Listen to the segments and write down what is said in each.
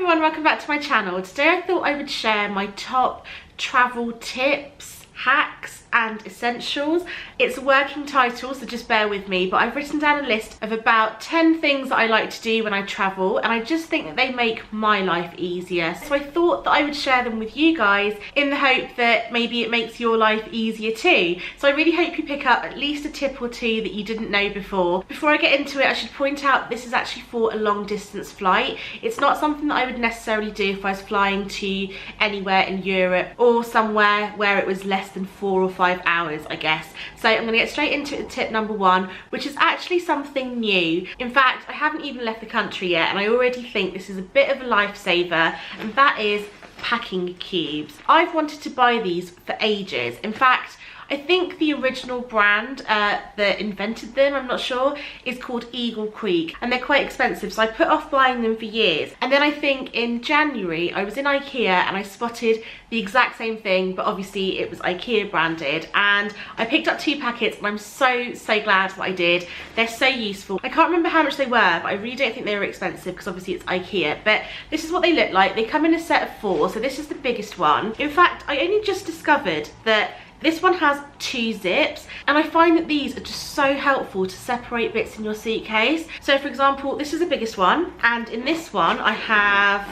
everyone, welcome back to my channel. Today I thought I would share my top travel tips, hacks and essentials. It's a working title, so just bear with me, but I've written down a list of about 10 things that I like to do when I travel, and I just think that they make my life easier. So I thought that I would share them with you guys in the hope that maybe it makes your life easier too. So I really hope you pick up at least a tip or two that you didn't know before. Before I get into it, I should point out this is actually for a long distance flight. It's not something that I would necessarily do if I was flying to anywhere in Europe or somewhere where it was less than 4 or 5 hours, I guess. So I'm gonna get straight into tip number one, which is actually something new. In fact, I haven't even left the country yet and I already think this is a bit of a lifesaver, and that is packing cubes. I've wanted to buy these for ages. In fact, I think the original brand that invented them, I'm not sure, is called Eagle Creek, and they're quite expensive, so I put off buying them for years. And then I think in January I was in IKEA and I spotted the exact same thing, but obviously it was IKEA branded, and I picked up 2 packets and I'm so glad that I did. They're so useful. I can't remember how much they were, but I really don't think they were expensive because obviously it's IKEA. But this is what they look like. They come in a set of 4, so this is the biggest one. In fact, I only just discovered that this one has 2 zips, and I find that these are just so helpful to separate bits in your suitcase. So for example, this is the biggest one, and in this one I have,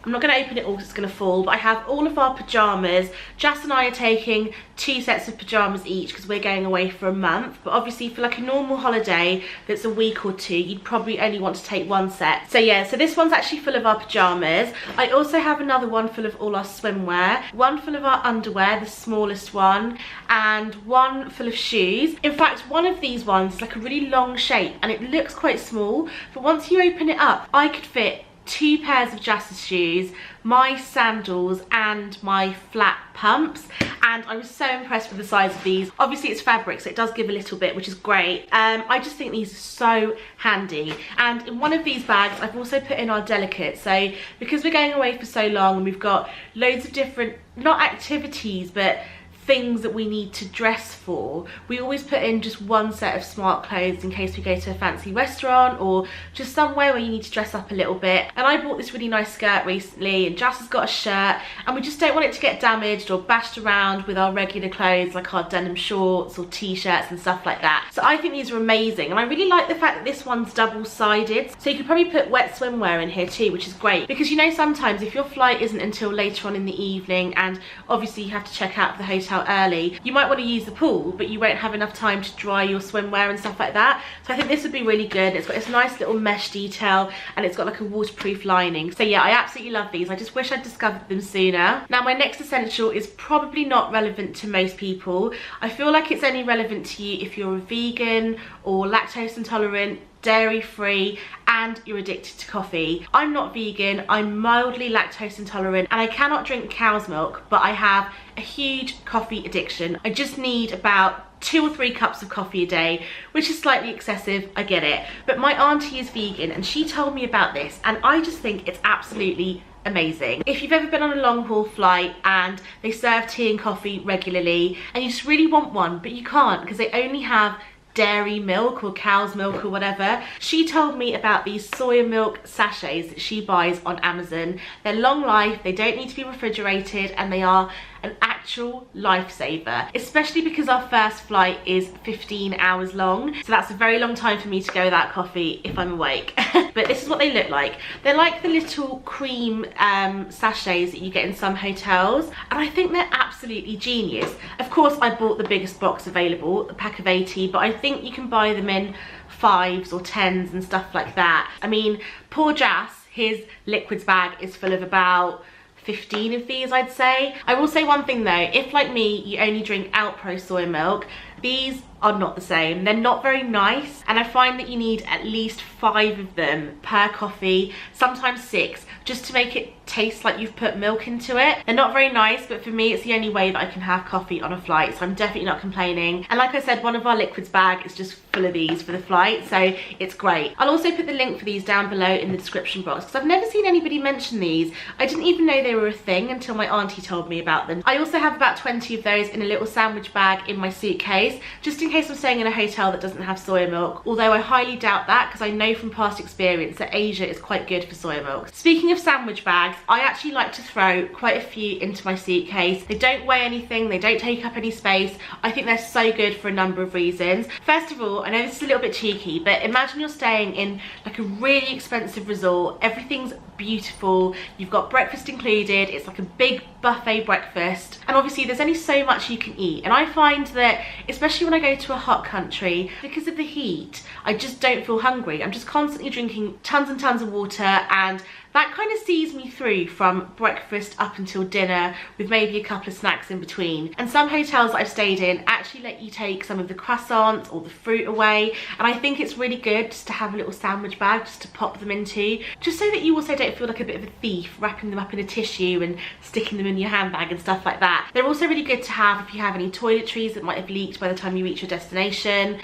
I'm not going to open it all because it's going to fall, but I have all of our pyjamas. Jess and I are taking 2 sets of pyjamas each because we're going away for a month, but obviously for like a normal holiday that's a week or 2, you'd probably only want to take 1 set. So yeah, so this one's actually full of our pyjamas. I also have another one full of all our swimwear, one full of our underwear, the smallest one, and one full of shoes. In fact, one of these ones is like a really long shape and it looks quite small, but once you open it up, I could fit 2 pairs of JASS shoes, my sandals and my flat pumps, and I was so impressed with the size of these. Obviously it's fabric, so it does give a little bit, which is great. I just think these are so handy. And in one of these bags I've also put in our delicates, so because we're going away for so long and we've got loads of different, not activities, but things that we need to dress for, we always put in just 1 set of smart clothes in case we go to a fancy restaurant or just somewhere where you need to dress up a little bit. And I bought this really nice skirt recently, and Jess has got a shirt, and we just don't want it to get damaged or bashed around with our regular clothes like our denim shorts or t-shirts and stuff like that. So I think these are amazing, and I really like the fact that this one's double-sided, so you could probably put wet swimwear in here too, which is great, because you know sometimes if your flight isn't until later on in the evening and obviously you have to check out of the hotel early, you might want to use the pool, but you won't have enough time to dry your swimwear and stuff like that. So I think this would be really good. It's got this nice little mesh detail and it's got like a waterproof lining. So yeah, I absolutely love these. I just wish I'd discovered them sooner. Now my next essential is probably not relevant to most people. I feel like it's only relevant to you if you're a vegan or lactose intolerant, dairy free, and you're addicted to coffee. I'm not vegan, I'm mildly lactose intolerant, and I cannot drink cow's milk, but I have a huge coffee addiction. I just need about 2 or 3 cups of coffee a day, which is slightly excessive, I get it. But my auntie is vegan and she told me about this, and I just think it's absolutely amazing. If you've ever been on a long haul flight and they serve tea and coffee regularly and you just really want one, but you can't because they only have dairy milk or cow's milk or whatever, she told me about these soya milk sachets that she buys on Amazon. They're long life, they don't need to be refrigerated, and they are an actual lifesaver, especially because our first flight is 15 hours long, so that's a very long time for me to go without coffee if I'm awake. But this is what they look like. They're like the little cream sachets that you get in some hotels, and I think they're absolutely genius. Of course I bought the biggest box available, a pack of 80, but I think you can buy them in 5s or 10s and stuff like that. I mean, poor Jas, his liquids bag is full of about 15 of these, I'd say. I will say one thing though, if like me you only drink Alpro soy milk, these are not the same. They're not very nice, and I find that you need at least 5 of them per coffee, sometimes 6, just to make it taste like you've put milk into it. They're not very nice, but for me it's the only way that I can have coffee on a flight, so I'm definitely not complaining. And like I said, one of our liquids bag is just full of these for the flight, so it's great. I'll also put the link for these down below in the description box because I've never seen anybody mention these. I didn't even know they were a thing until my auntie told me about them. I also have about 20 of those in a little sandwich bag in my suitcase, just in case I'm staying in a hotel that doesn't have soya milk, although I highly doubt that because I know from past experience that Asia is quite good for soya milk. Speaking of sandwich bags, I actually like to throw quite a few into my suitcase. They don't weigh anything, they don't take up any space. I think they're so good for a number of reasons. First of all, I know this is a little bit cheeky, but imagine you're staying in like a really expensive resort, everything's beautiful, you've got breakfast included, it's like a big buffet breakfast, and obviously there's only so much you can eat. And I find that, especially when I go to a hot country, because of the heat, I just don't feel hungry. I'm just constantly drinking tons and tons of water, and that kind of sees me through from breakfast up until dinner with maybe a couple of snacks in between. And some hotels that I've stayed in actually let you take some of the croissants or the fruit away, and I think it's really good just to have a little sandwich bag just to pop them into, just so that you also don't feel like a bit of a thief wrapping them up in a tissue and sticking them in your handbag and stuff like that. They're also really good to have if you have any toiletries that might have leaked by the time you reach your destination,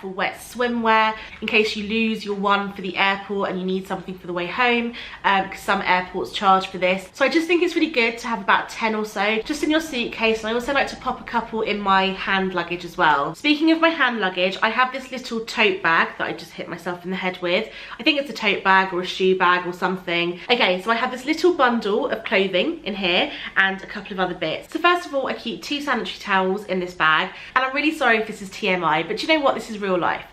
for wet swimwear, in case you lose your one for the airport and you need something for the way home, because some airports charge for this. So I just think it's really good to have about 10 or so just in your suitcase, and I also like to pop a couple in my hand luggage as well. Speaking of my hand luggage, I have this little tote bag that I just hit myself in the head with. I think it's a tote bag or a shoe bag or something. Okay, so I have this little bundle of clothing in here and a couple of other bits. So first of all, I keep 2 sanitary towels in this bag, and I'm really sorry if this is TMI, but you know what, this is real life.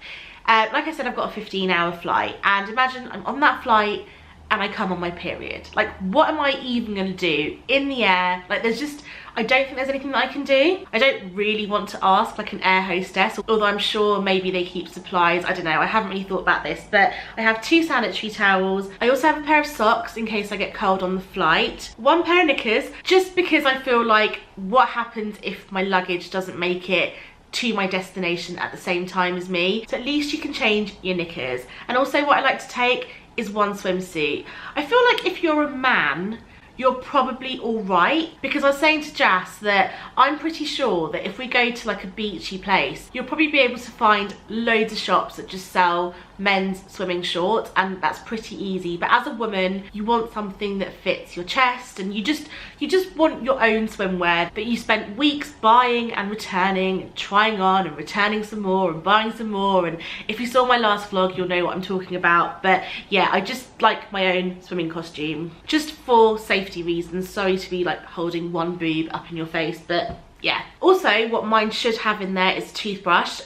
Like I said, I've got a 15-hour flight, and imagine I'm on that flight and I come on my period. Like, what am I even gonna do in the air? Like, there's just, I don't think there's anything that I can do. I don't really want to ask like an air hostess, although I'm sure maybe they keep supplies. I don't know, I haven't really thought about this, but I have 2 sanitary towels. I also have a pair of socks in case I get cold on the flight. 1 pair of knickers, just because I feel like, what happens if my luggage doesn't make it to my destination at the same time as me? So at least you can change your knickers. And also what I like to take is 1 swimsuit. I feel like if you're a man, you're probably all right, because I was saying to JASS that I'm pretty sure that if we go to like a beachy place, you'll probably be able to find loads of shops that just sell men's swimming shorts, and that's pretty easy. But as a woman, you want something that fits your chest, and you just want your own swimwear that you spent weeks buying and returning and trying on and returning some more and buying some more. And if you saw my last vlog, you'll know what I'm talking about. But yeah, I just like my own swimming costume, just for safety reasons. Sorry to be like holding one boob up in your face, but yeah. Also, what mine should have in there is a toothbrush.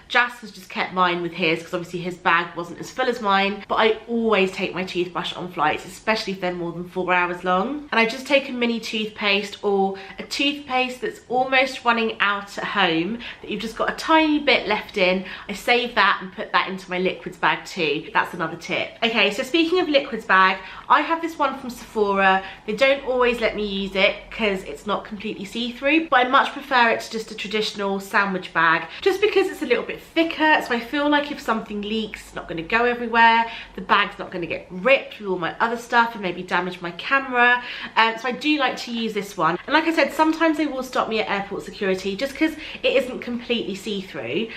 JASS has just kept mine with his because obviously his bag wasn't as full as mine, but I always take my toothbrush on flights, especially if they're more than 4 hours long. And I just take a mini toothpaste, or a toothpaste that's almost running out at home, that you've just got a tiny bit left in. I save that and put that into my liquids bag too. That's another tip. Okay, so speaking of liquids bag, I have this one from Sephora. They don't always let me use it because it's not completely see-through, but I much prefer it to just a traditional sandwich bag, just because it's a little bit thicker. So I feel like if something leaks, it's not going to go everywhere, the bag's not going to get ripped with all my other stuff and maybe damage my camera. So I do like to use this one. And like I said, sometimes they will stop me at airport security just because it isn't completely see-through.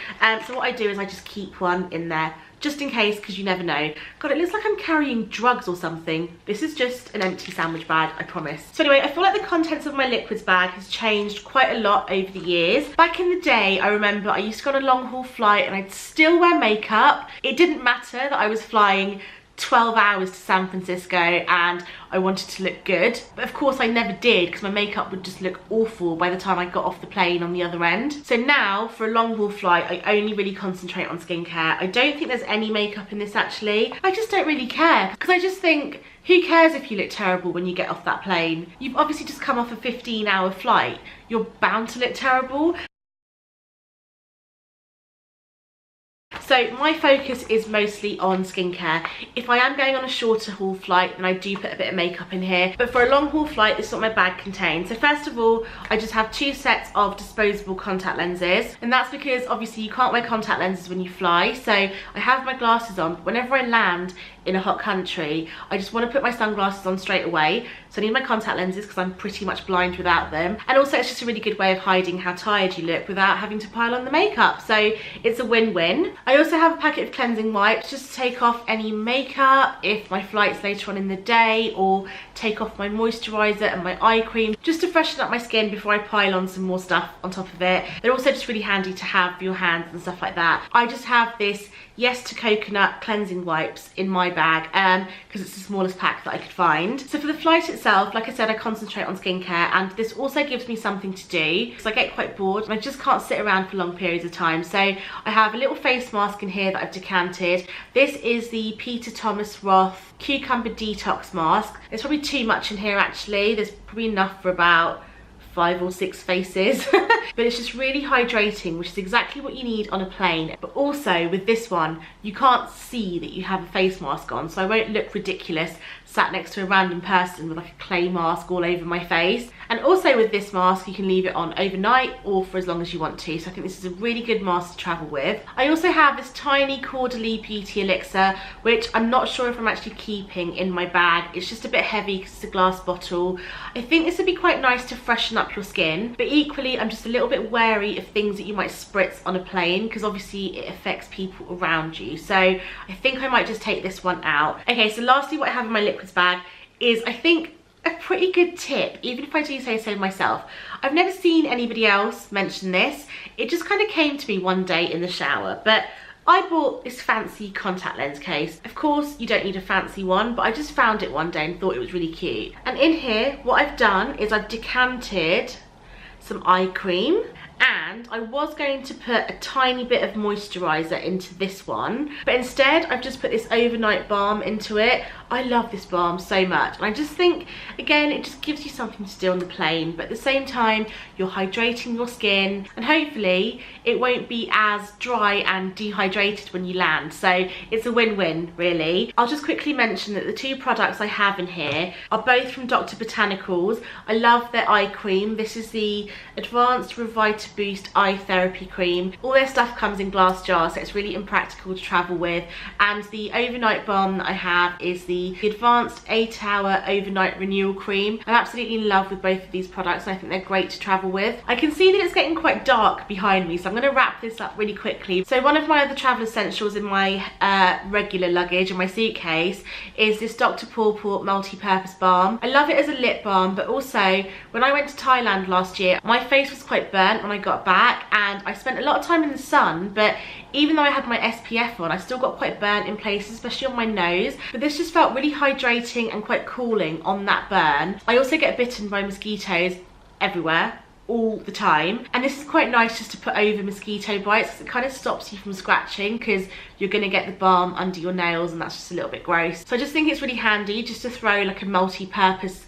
So what I do is I just keep one in there just in case, because you never know. God, it looks like I'm carrying drugs or something. This is just an empty sandwich bag, I promise. So anyway, I feel like the contents of my liquids bag has changed quite a lot over the years. Back in the day, I remember I used to go on a long haul flight and I'd still wear makeup. It didn't matter that I was flying 12 hours to San Francisco and I wanted to look good, but of course I never did because my makeup would just look awful by the time I got off the plane on the other end. So now for a long haul flight, I only really concentrate on skincare. I don't think there's any makeup in this actually. I just don't really care, because I just think, who cares if you look terrible when you get off that plane? You've obviously just come off a 15-hour flight. You're bound to look terrible. So my focus is mostly on skincare. If I am going on a shorter haul flight, then I do put a bit of makeup in here. But for a long haul flight, this is what my bag contains. So first of all, I just have 2 sets of disposable contact lenses. And that's because obviously you can't wear contact lenses when you fly. So I have my glasses on, but whenever I land, in a hot country, I just want to put my sunglasses on straight away. So I need my contact lenses because I'm pretty much blind without them. And also it's just a really good way of hiding how tired you look without having to pile on the makeup. So it's a win-win. I also have a packet of cleansing wipes just to take off any makeup if my flight's later on in the day, or take off my moisturiser and my eye cream just to freshen up my skin before I pile on some more stuff on top of it. They're also just really handy to have for your hands and stuff like that. I just have this Yes to Coconut cleansing wipes in my bag because it's the smallest pack that I could find. So for the flight itself, like I said, I concentrate on skincare, and this also gives me something to do because I get quite bored and I just can't sit around for long periods of time. So I have a little face mask in here that I've decanted. This is the Peter Thomas Roth Cucumber Detox Mask. There's probably too much in here actually. There's probably enough for about 5 or 6 faces. But it's just really hydrating, which is exactly what you need on a plane. But also with this one, you can't see that you have a face mask on, so I won't look ridiculous sat next to a random person with like a clay mask all over my face. And also with this mask, you can leave it on overnight or for as long as you want to. So I think this is a really good mask to travel with. I also have this tiny Caudalie Beauty Elixir, which I'm not sure if I'm actually keeping in my bag. It's just a bit heavy because it's a glass bottle. I think this would be quite nice to freshen up your skin, but equally I'm just a little bit wary of things that you might spritz on a plane because obviously it affects people around you. So I think I might just take this one out. Okay, so lastly what I have in my liquids bag is, I think, a pretty good tip, even if I do say so myself. I've never seen anybody else mention this. It just kind of came to me one day in the shower, but I bought this fancy contact lens case. Of course, you don't need a fancy one, but I just found it one day and thought it was really cute. And in here, what I've done is I've decanted some eye cream, and I was going to put a tiny bit of moisturiser into this one, but instead I've just put this overnight balm into it. I love this balm so much, and I just think, again, it just gives you something to do on the plane, but at the same time you're hydrating your skin, and hopefully it won't be as dry and dehydrated when you land. So it's a win-win really. I'll just quickly mention that the 2 products I have in here are both from Dr. Botanicals. I love their eye cream. This is the Advanced Revita Boost Eye Therapy Cream. All their stuff comes in glass jars, so it's really impractical to travel with. And the overnight balm that I have is the Advanced 8-Hour Overnight Renewal Cream. I'm absolutely in love with both of these products, and I think they're great to travel with. I can see that it's getting quite dark behind me, so I'm going to wrap this up really quickly. So one of my other travel essentials in my regular luggage in my suitcase is this Dr. Pawpaw multi-purpose balm. I love it as a lip balm, but also when I went to Thailand last year, my face was quite burnt when I got back, and I spent a lot of time in the sun, but even though I had my SPF on, I still got quite burnt in places, especially on my nose. But this just felt really hydrating and quite cooling on that burn. I also get bitten by mosquitoes everywhere, all the time, and this is quite nice just to put over mosquito bites because it kind of stops you from scratching, because you're going to get the balm under your nails and that's just a little bit gross. So I just think it's really handy just to throw like a multi-purpose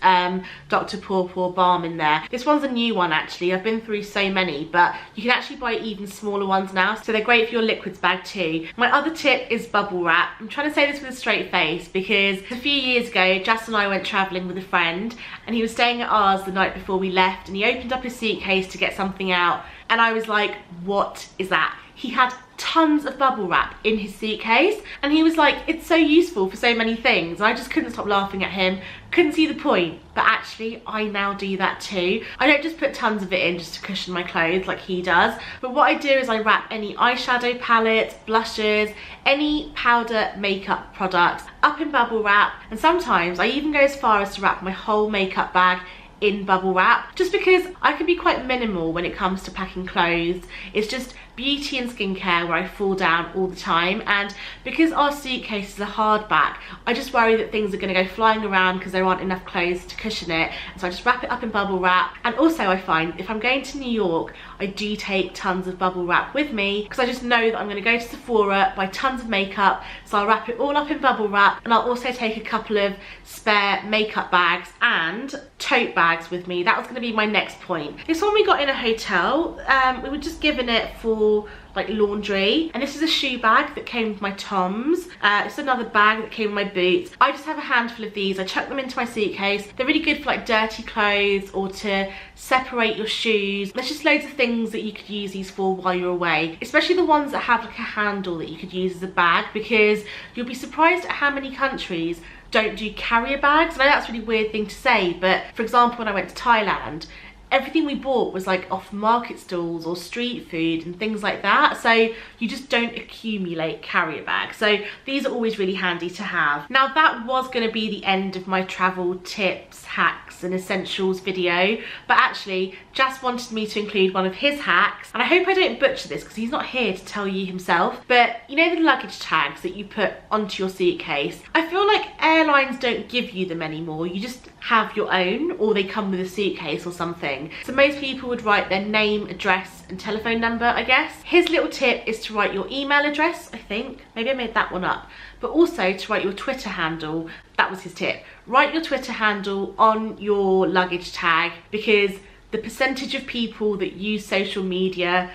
Dr. Pawpaw balm in there. This one's a new one actually. I've been through so many, but you can actually buy even smaller ones now, so they're great for your liquids bag too. My other tip is bubble wrap. I'm trying to say this with a straight face because a few years ago JASS and I went travelling with a friend, and he was staying at ours the night before we left, and he opened up his suitcase to get something out, and I was like, what is that? He had tons of bubble wrap in his suitcase, and he was like, it's so useful for so many things. And I just couldn't stop laughing at him, couldn't see the point, but actually I now do that too. I don't just put tons of it in just to cushion my clothes like he does, but what I do is I wrap any eyeshadow palettes, blushes, any powder makeup products up in bubble wrap, and sometimes I even go as far as to wrap my whole makeup bag in bubble wrap, just because I can be quite minimal when it comes to packing clothes. It's just beauty and skincare where I fall down all the time, and because our suitcase is a hardback, I just worry that things are going to go flying around because there aren't enough clothes to cushion it, and so I just wrap it up in bubble wrap. And also I find if I'm going to New York, I do take tons of bubble wrap with me because I just know that I'm going to go to Sephora, buy tons of makeup, so I'll wrap it all up in bubble wrap, and I'll also take a couple of spare makeup bags and tote bags with me. That was going to be my next point. This one we got in a hotel. We were just given it for for like laundry. And this is a shoe bag that came with my Toms. It's another bag that came with my boots. I just have a handful of these. I chuck them into my suitcase. They're really good for like dirty clothes or to separate your shoes. There's just loads of things that you could use these for while you're away, especially the ones that have like a handle that you could use as a bag, because you'll be surprised at how many countries don't do carrier bags. I know that's a really weird thing to say, but for example, when I went to Thailand, everything we bought was like off market stalls or street food and things like that, so you just don't accumulate carrier bags. So these are always really handy to have. Now that was going to be the end of my travel tips, hacks and essentials video, but actually JASS wanted me to include one of his hacks, and I hope I don't butcher this because he's not here to tell you himself, but you know the luggage tags that you put onto your suitcase? I feel like airlines don't give you them anymore. You just have your own, or they come with a suitcase or something. So most people would write their name, address and telephone number, I guess. His little tip is to write your email address, I think. Maybe I made that one up. But also to write your Twitter handle. That was his tip. Write your Twitter handle on your luggage tag, because the percentage of people that use social media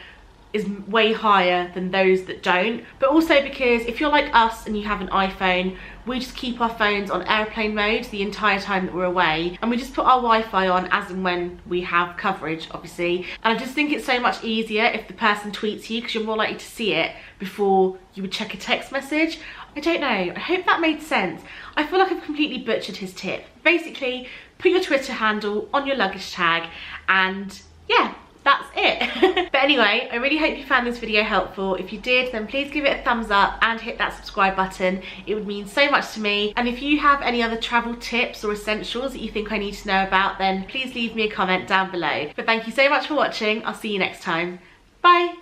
is way higher than those that don't. But also because if you're like us and you have an iPhone, we just keep our phones on airplane mode the entire time that we're away, and we just put our Wi-Fi on as and when we have coverage, obviously. And I just think it's so much easier if the person tweets you, because you're more likely to see it before you would check a text message. I don't know, I hope that made sense. I feel like I've completely butchered his tip. Basically, put your Twitter handle on your luggage tag, and yeah, that's it. But anyway, I really hope you found this video helpful. If you did, then please give it a thumbs up and hit that subscribe button. It would mean so much to me. And if you have any other travel tips or essentials that you think I need to know about, then please leave me a comment down below. But thank you so much for watching. I'll see you next time. Bye.